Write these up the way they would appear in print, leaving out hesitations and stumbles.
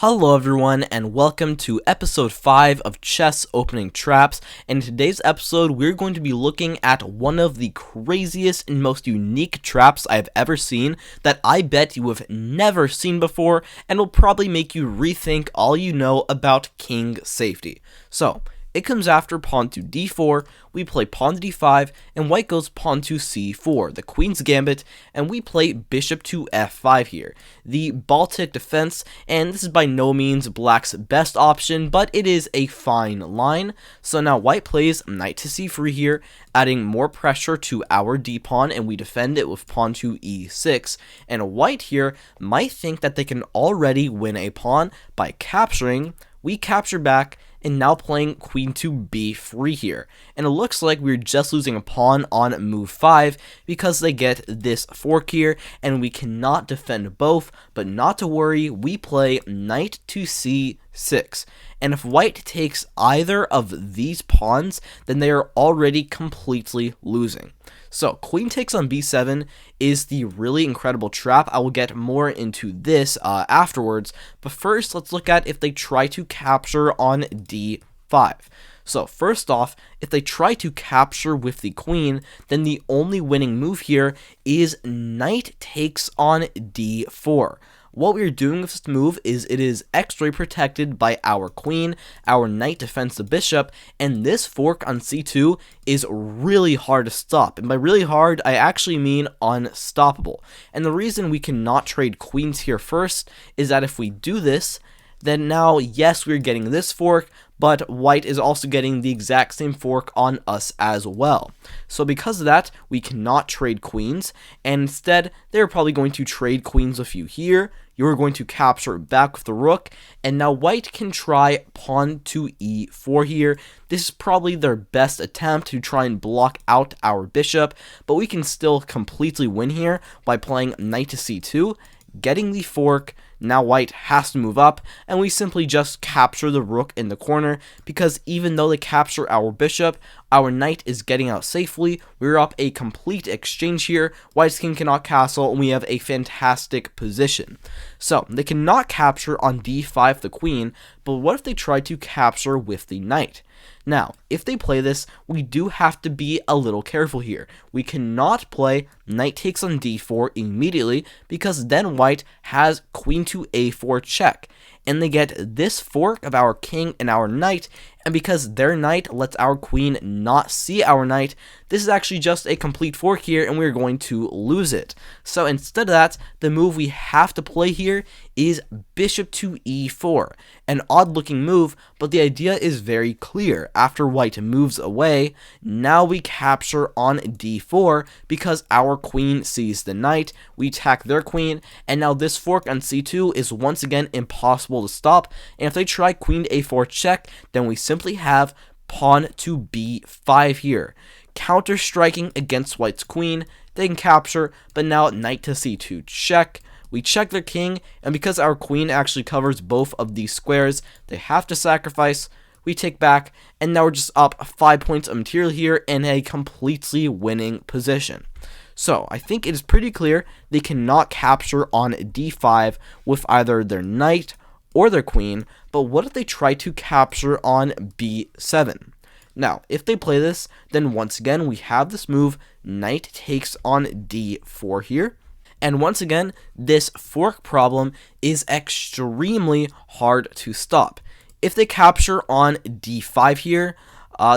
Hello everyone and welcome to episode 5 of Chess Opening Traps. In today's episode we're going to be looking at one of the craziest and most unique traps I've ever seen that I bet you have never seen before and will probably make you rethink all you know about king safety. So, it comes after pawn to d4, we play pawn to d5, and white goes pawn to c4, the queen's gambit, and we play bishop to f5 here, the Baltic defense, and this is by no means black's best option, but it is a fine line. So now white plays knight to c3 here, adding more pressure to our d-pawn, and we defend it with pawn to e6, and white here might think that they can already win a pawn by capturing. We capture back, and now playing queen to b3 here. And it looks like we're just losing a pawn on move 5 because they get this fork here, and we cannot defend both, but not to worry, we play knight to c6. And if white takes either of these pawns, then they are already completely losing. So, queen takes on b7 is the really incredible trap. I will get more into this afterwards, but first let's look at if they try to capture on d5. So first off, if they try to capture with the queen, then the only winning move here is knight takes on d4. What we're doing with this move is it is extra protected by our queen, our knight defends the bishop, and this fork on c2 is really hard to stop. And by really hard, I actually mean unstoppable. And the reason we cannot trade queens here first is that if we do this, then now, yes, we're getting this fork, but white is also getting the exact same fork on us as well. So because of that, we cannot trade queens, and instead, they're probably going to trade queens with you here. You're going to capture back with the rook, and now white can try pawn to e4 here. This is probably their best attempt to try and block out our bishop, but we can still completely win here by playing knight to c2, getting the fork. Now white has to move up, and we simply just capture the rook in the corner, because even though they capture our bishop, our knight is getting out safely. We're up a complete exchange here. White's king cannot castle, and we have a fantastic position. So, they cannot capture on d5 the queen, but what if they try to capture with the knight? Now, if they play this, we do have to be a little careful here. We cannot play knight takes on d4 immediately, because then white has queen to a4 check, and they get this fork of our king and our knight, and because their knight lets our queen not see our knight, this is actually just a complete fork here, and we're going to lose it. So instead of that, the move we have to play here is bishop to e4. An odd looking move, but the idea is very clear. After white moves away, now we capture on d4 because our queen sees the knight. We attack their queen, and now this fork on c2 is once again impossible to stop, and if they try queen to a4 check, then we simply have pawn to b5 here. Counter striking against white's queen, they can capture, but now knight to c2 check. We check their king, and because our queen actually covers both of these squares, they have to sacrifice. We take back, and now we're just up 5 points of material here in a completely winning position. So, I think it is pretty clear they cannot capture on d5 with either their knight or their queen, but what if they try to capture on b7? Now, if they play this, then once again we have this move, knight takes on d4 here. And once again, this fork problem is extremely hard to stop. If they capture on d5 here,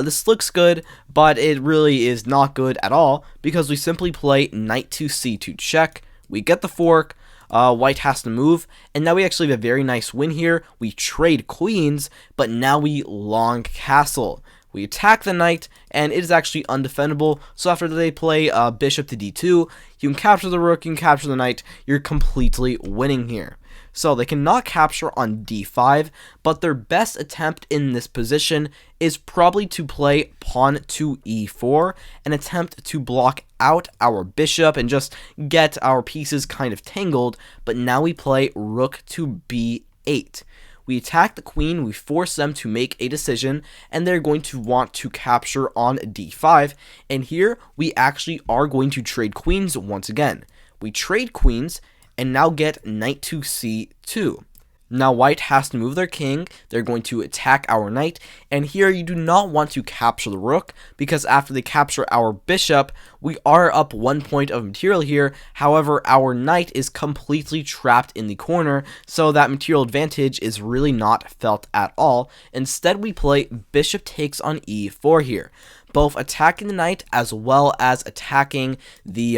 this looks good, but it really is not good at all, because we simply play knight to c2 check, we get the fork, white has to move, and now we actually have a very nice win here. We trade queens, but now we long castle. We attack the knight, and it is actually undefendable, so after they play bishop to d2, you can capture the rook, you can capture the knight, you're completely winning here. So they cannot capture on d5, but their best attempt in this position is probably to play pawn to e4, an attempt to block out our bishop and just get our pieces kind of tangled, but now we play rook to b8. We attack the queen, we force them to make a decision, and they're going to want to capture on d5, and here we actually are going to trade queens once again. We trade queens, and now get knight to c2. Now white has to move their king, they're going to attack our knight, and here you do not want to capture the rook, because after they capture our bishop, we are up 1 point of material here. However, our knight is completely trapped in the corner, so that material advantage is really not felt at all. Instead, we play bishop takes on e4 here, both attacking the knight as well as attacking the,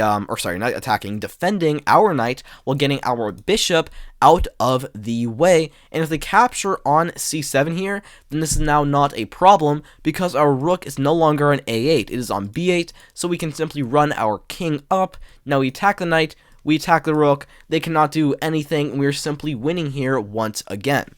defending our knight while getting our bishop out of the way. And if they capture on c7 here, then this is now not a problem because our rook is no longer on a8, it is on b8, so we can simply run our king up. Now we attack the knight, we attack the rook, they cannot do anything, and we're simply winning here once again.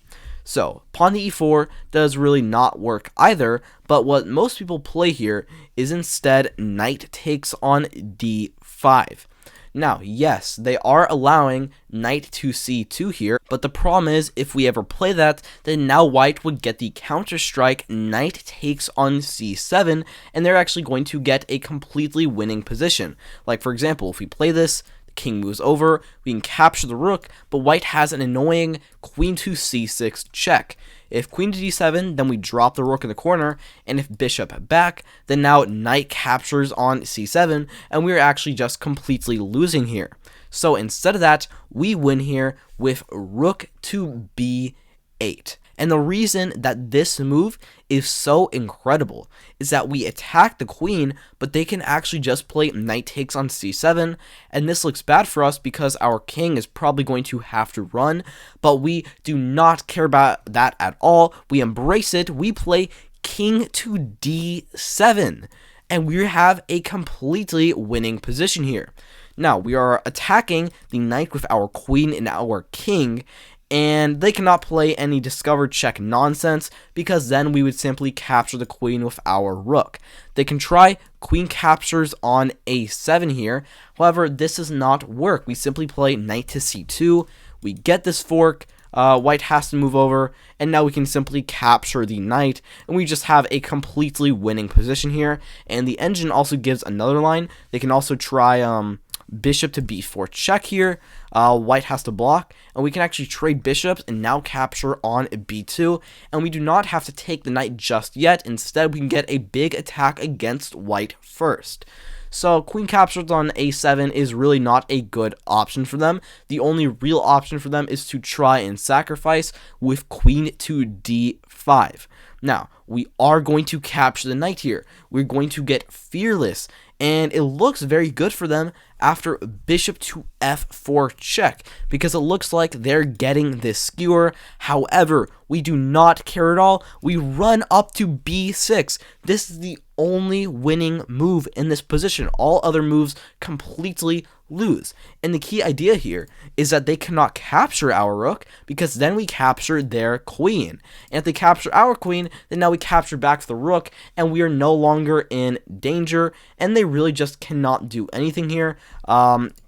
So, pawn to e4 does really not work either, but what most people play here is instead knight takes on d5. Now, yes, they are allowing knight to c2 here, but the problem is if we ever play that, then now white would get the counter strike knight takes on c7, and they're actually going to get a completely winning position. Like, for example, if we play this, king moves over, we can capture the rook, but white has an annoying queen to c6 check. If queen to d7, then we drop the rook in the corner, and if bishop back, then now knight captures on c7, and we're actually just completely losing here. So instead of that, we win here with rook to b8. And the reason that this move is so incredible is that we attack the queen, but they can actually just play knight takes on c7, and this looks bad for us because our king is probably going to have to run, but we do not care about that at all. We embrace it. We play king to d7, and we have a completely winning position here. Now, we are attacking the knight with our queen and our king, and they cannot play any discovered check nonsense because then we would simply capture the queen with our rook. They can try queen captures on a7 here, however this does not work. We simply play knight to c2, we get this fork, white has to move over, and now we can simply capture the knight, and we just have a completely winning position here. And the engine also gives another line. They can also try bishop to b4 check here. White has to block, and we can actually trade bishops and now capture on b2, and we do not have to take the knight just yet. Instead, we can get a big attack against white first. So queen captures on a7 is really not a good option for them. The only real option for them is to try and sacrifice with queen to d5. Now, we are going to capture the knight here. We're going to get fearless, and it looks very good for them after bishop to f4 check, because it looks like they're getting this skewer. However, we do not care at all. We run up to b6. This is the only winning move in this position. All other moves completely lose. And the key idea here is that they cannot capture our rook, because then we capture their queen. And if they capture our queen, then now we capture back the rook, and we are no longer in danger, and they really just cannot do anything here.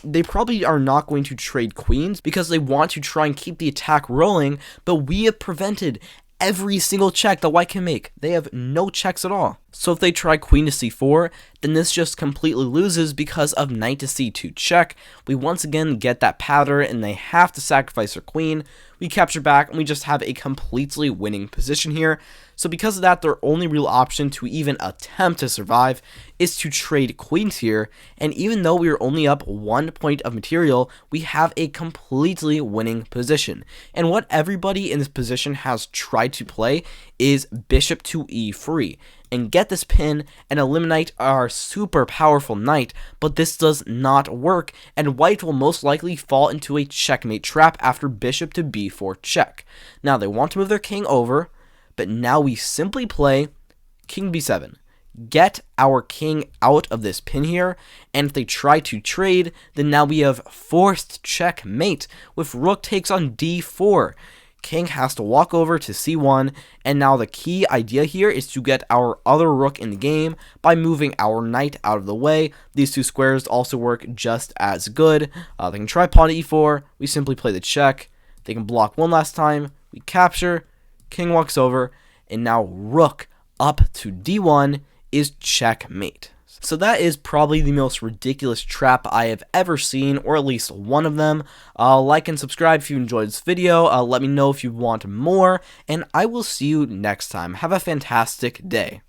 They probably are not going to trade queens because they want to try and keep the attack rolling, but we have prevented every single check that white can make. They have no checks at all. So if they try queen to c4, then this just completely loses because of knight to c2 check. We once again get that powder, and they have to sacrifice their queen. We capture back, and we just have a completely winning position here. So because of that, their only real option to even attempt to survive is to trade queens here. And even though we are only up 1 point of material, we have a completely winning position. And what everybody in this position has tried to play is bishop to e3 and get this pin and eliminate our super powerful knight, but this does not work, and white will most likely fall into a checkmate trap after bishop to b4 check. Now they want to move their king over, but now we simply play king b7, get our king out of this pin here, and if they try to trade, then now we have forced checkmate with rook takes on d4. King has to walk over to c1, and now the key idea here is to get our other rook in the game by moving our knight out of the way. These two squares also work just as good. They can try pawn to e4, we simply play the check. They can block one last time, we capture, king walks over, and now rook up to d1 is checkmate. So that is probably the most ridiculous trap I have ever seen, or at least one of them. Like and subscribe if you enjoyed this video. Let me know if you want more, and I will see you next time. Have a fantastic day.